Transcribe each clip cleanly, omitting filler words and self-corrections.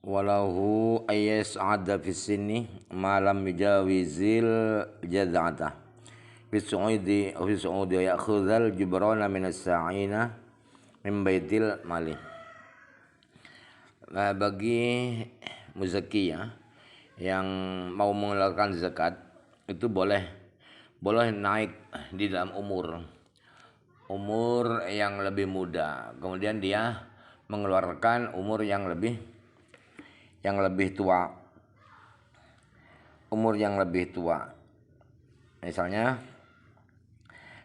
walahu ayas ada fi sini malam yujawizil jaz'ata fi su'udi ya'khudhal jubrana min as-sa'ina min baitil mali. Bagi muzaki ya yang mau mengeluarkan zakat itu boleh naik di dalam umur yang lebih muda, kemudian dia mengeluarkan umur yang lebih tua, misalnya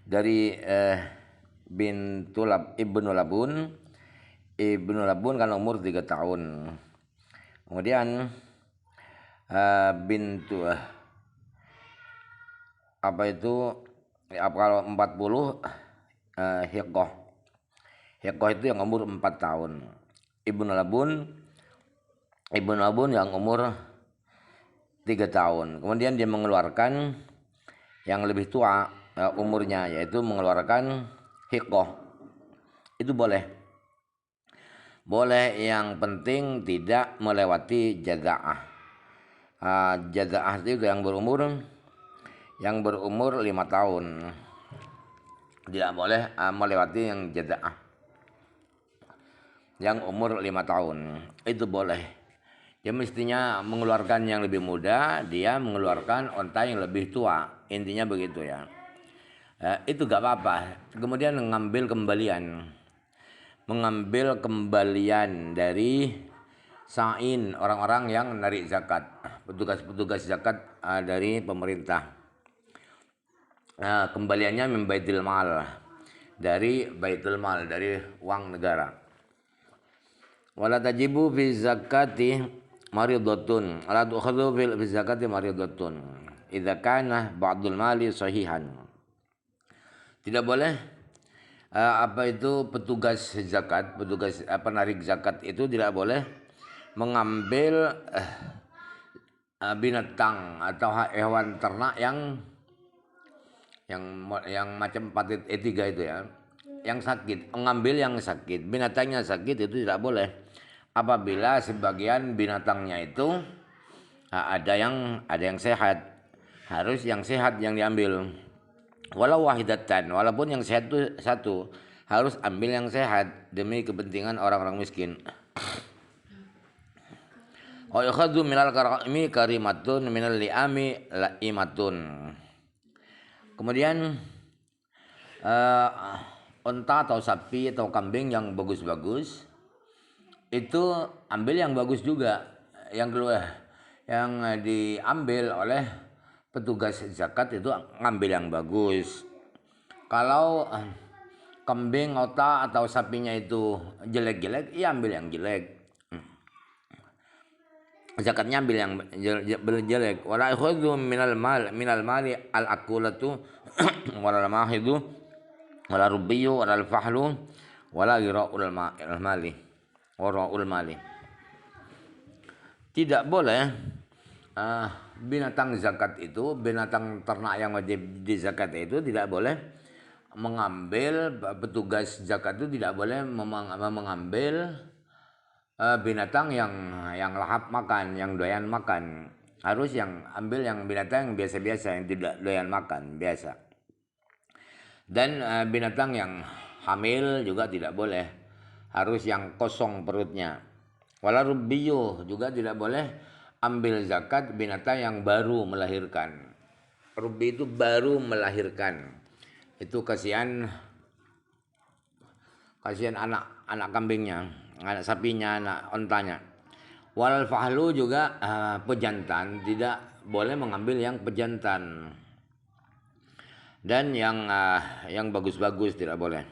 dari Ibnu Labun kan umur 3 tahun, kemudian bintu kalau 40 Hiqoh itu yang umur 4 tahun. Ibnu Labun yang umur 3 tahun. Kemudian dia mengeluarkan yang lebih tua umurnya, yaitu mengeluarkan Hiqoh. Itu boleh, yang penting tidak melewati jaza'ah. Jaza'ah itu yang berumur 5 tahun. Tidak boleh melewati yang jaza'ah yang umur 5 tahun. Itu boleh. Dia mestinya mengeluarkan yang lebih muda, dia mengeluarkan onta yang lebih tua. Intinya begitu ya. Itu gak apa-apa. Kemudian mengambil kembalian dari sa'in, orang-orang yang narik zakat, petugas zakat dari pemerintah. Kembaliannya min baitul mal, dari baitul mal, dari uang negara. Wala tajibu fi zakati maridatun, wala tu'khadhu fi zakati maridatun idza kana ba'dul mali sahihan. Tidak boleh petugas penarik zakat itu tidak boleh mengambil binatang atau hewan ternak yang macam hepatit E3 itu ya, yang sakit. Mengambil yang sakit, binatangnya sakit, itu tidak boleh. Apabila sebagian binatangnya itu ada yang sehat, harus yang sehat yang diambil. Walau wahidatan, walaupun yang sehat itu satu, harus ambil yang sehat demi kepentingan orang-orang miskin. Wa yakhadhu minal karami karimatun minal li'ami la'imatun. Kemudian unta atau sapi atau kambing yang bagus-bagus itu ambil yang bagus juga, yang diambil oleh petugas zakat itu ngambil yang bagus. Kalau kambing, unta atau sapinya itu jelek-jelek, ya ambil yang jelek. Zakatnya ambil yang jelek. Wala ikhudhu minal mali al-akulatu wala mahidu wala rubiyu wala al-fahlu wala ghira'ul mali. Tidak boleh binatang zakat itu, binatang ternak yang wajib di zakat itu tidak boleh mengambil, petugas zakat itu tidak boleh mengambil binatang yang lahap makan, yang doyan makan. Harus yang ambil yang binatang yang biasa-biasa, yang tidak doyan makan, biasa. Dan binatang yang hamil juga tidak boleh, harus yang kosong perutnya. Wala rubiyu, juga tidak boleh ambil zakat binatang yang baru melahirkan. Rubi itu baru melahirkan. Itu kasihan anak kambingnya, anak sapinya, anak ontanya. Wal fahlu juga pejantan, tidak boleh mengambil yang pejantan. Dan yang bagus-bagus tidak boleh.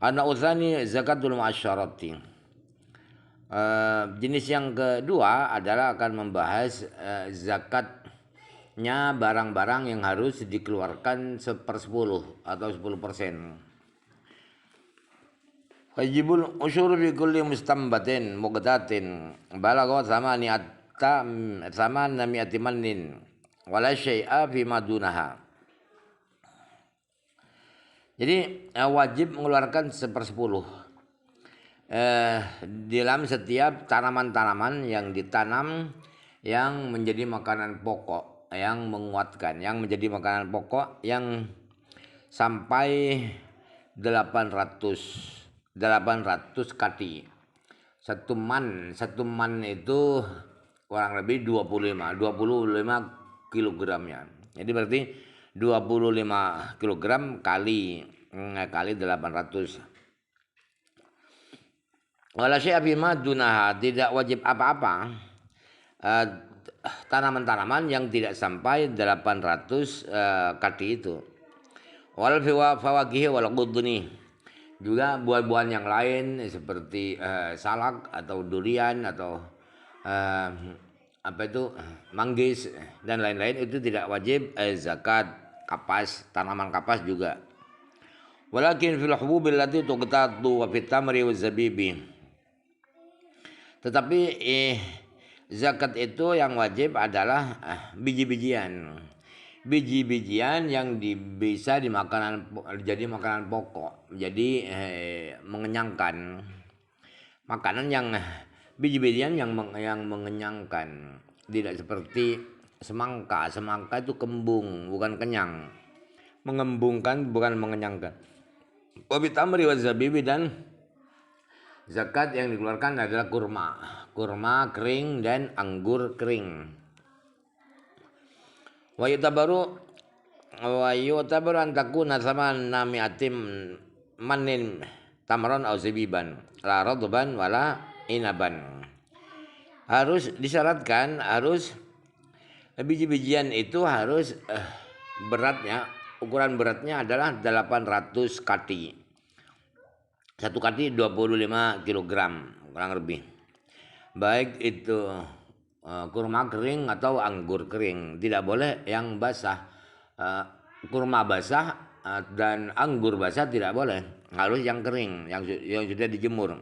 Anak utsani zakatul muasyarati. Jenis yang kedua adalah akan membahas zakatnya barang-barang yang harus dikeluarkan 1/10 atau 10%. Wajibul usyur fi kulli mustambatin muqtatin balagha thamaniyati mannin wala syai'a fi madunaha. Jadi wajib mengeluarkan 1/10 dalam setiap tanaman-tanaman yang ditanam yang menjadi makanan pokok, yang menguatkan, yang menjadi makanan pokok yang sampai 800 kati. Satu man itu kurang lebih 25 kilogramnya. Jadi berarti 25 kilogram kali 800. Wala syai'a fima dunaha, tidak wajib apa-apa tanaman-tanaman yang tidak sampai 800 kati itu. Wal fawakihi wal qudni, juga buah-buahan yang lain seperti salak atau durian atau manggis dan lain-lain itu tidak wajib zakat. Kapas, tanaman kapas juga. Walakin fil hububil lati tuqtatu wa fit tamri waz zabibi, tetapi zakat itu yang wajib adalah biji-bijian. Biji-bijian yang bisa jadi makanan pokok, jadi mengenyangkan. Makanan yang biji-bijian yang mengenyangkan, tidak seperti semangka. Semangka itu kembung, bukan kenyang. Mengembungkan, bukan mengenyangkan. Wabit tamri wa zabibi, dan zakat yang dikeluarkan adalah kurma kering dan anggur kering. Wa yutabaru an takuna thamanna mi'atin manin tamron au zabiban la radban wala inaban. Harus disyaratkan, harus biji-bijian itu harus ukuran beratnya adalah 800 kati. Satu kati 25 kilogram kurang lebih. Baik itu kurma kering atau anggur kering. Tidak boleh yang basah. Kurma basah dan anggur basah tidak boleh. Harus yang kering, yang sudah dijemur.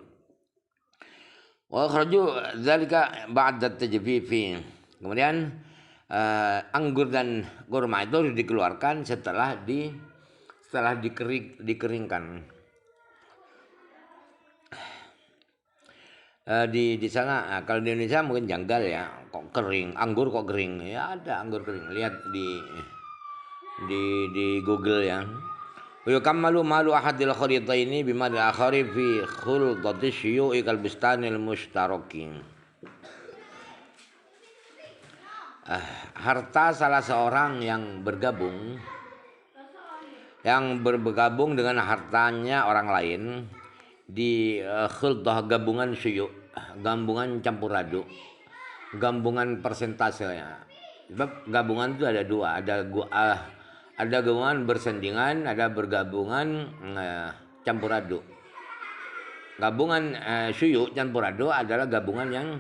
Wa kharaju dzalika ba'da tajfifi. Kemudian anggur dan kurma itu harus dikeluarkan setelah dikeringkan. Di sana kalau di Indonesia mungkin janggal ya, kok kering, anggur kok kering. Ya ada anggur kering, lihat di Google ya. Wa yukammalu malu ahadil kharitaini bima al-akhari fi khulqati syuyu'i kal bustanil mustaraki. Harta salah seorang yang bergabung dengan hartanya orang lain di khuldah, gabungan syuyu', gabungan campur aduk, gabungan persentasenya. Sebab gabungan itu ada dua, ada gabungan bersandingan, ada bergabungan campur aduk. Gabungan syuyu' campur aduk adalah gabungan yang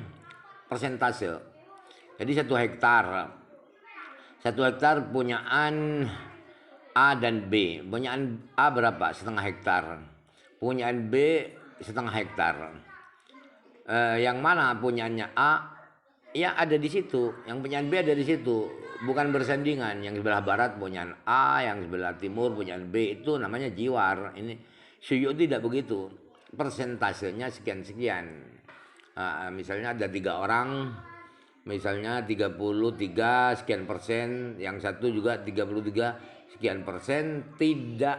persentase. Jadi 1 hektar punyaan A dan B. Punyaan A berapa? 1/2 hektar. Punyaan B 1/2 hektar. Yang mana punyaannya A? Ya ada di situ. Yang punyaan B ada di situ. Bukan bersandingan. Yang sebelah barat punyaan A, yang sebelah timur punyaan B, itu namanya jiwar. Ini syuyu tidak begitu. Persentasenya sekian-sekian. Misalnya ada 3 orang, misalnya 33 sekian persen, yang satu juga 33 sekian persen, tidak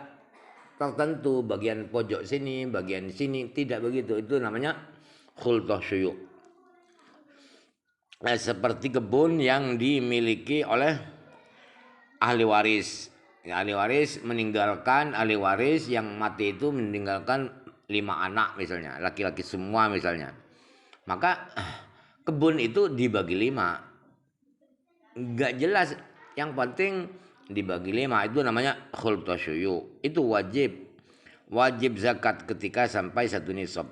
tertentu bagian pojok sini, bagian sini, tidak begitu. Itu namanya khuldah syuyu'. Seperti kebun yang dimiliki oleh ahli waris. Ahli waris meninggalkan, ahli waris yang mati itu meninggalkan 5 anak misalnya, laki-laki semua misalnya. Maka kebun itu dibagi 5. Enggak jelas, yang penting dibagi 5, itu namanya khuldah syuyu'. Itu wajib zakat ketika sampai 1 nisab.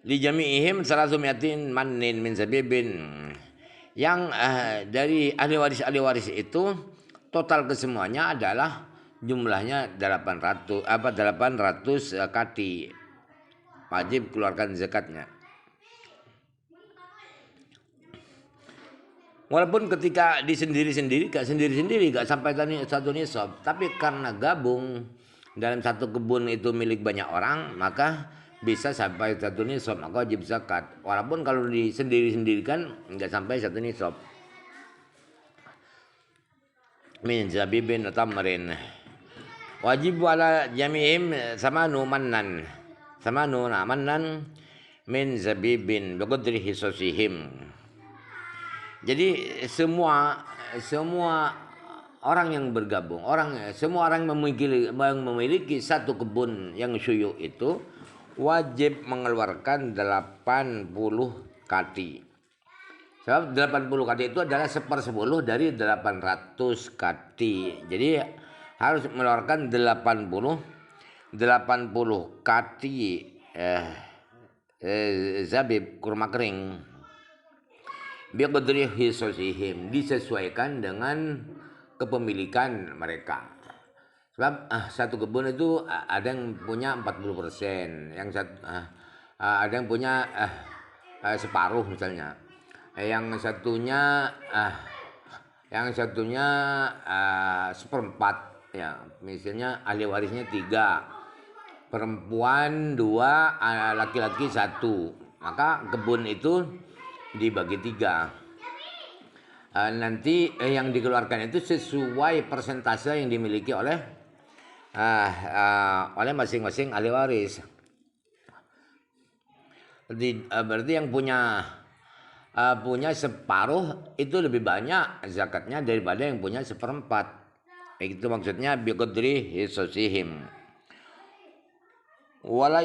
Li jami'ihim 300 manin min zabibin. Yang dari ahli waris itu total kesemuanya adalah jumlahnya 800 kati. Wajib keluarkan zakatnya. Walaupun ketika di sendiri-sendiri gak sampai 1 nisab, tapi karena gabung dalam satu kebun itu milik banyak orang, maka bisa sampai satu nisab, maka wajib zakat. Walaupun kalau sendiri-sendirikan nggak sampai satu nisab. Min zabibin tamrin. Wajib wala jami'im samanu mannan. Samanu mannan min zabibin biqadri hisasihim. Jadi semua orang yang bergabung, semua orang yang memiliki satu kebun yang syuyuk itu wajib mengeluarkan 80 kati. Sebab 80 kati itu adalah 1/10 dari 800 kati. Jadi harus mengeluarkan 80 kati zabib, kurma kering. Biqadri hisasihim, disesuaikan dengan kepemilikan mereka. Sebab satu kebun itu ada yang punya 40%, ada yang punya separuh misalnya. Yang satunya seperempat, ya, misalnya ahli warisnya 3, perempuan 2, laki-laki 1, maka kebun itu dibagi 3. Nanti yang dikeluarkan itu sesuai persentase yang dimiliki oleh masing-masing ahli waris. Berarti yang punya separuh itu lebih banyak zakatnya daripada yang punya seperempat. Itu maksudnya biqadri hisasihim. Wala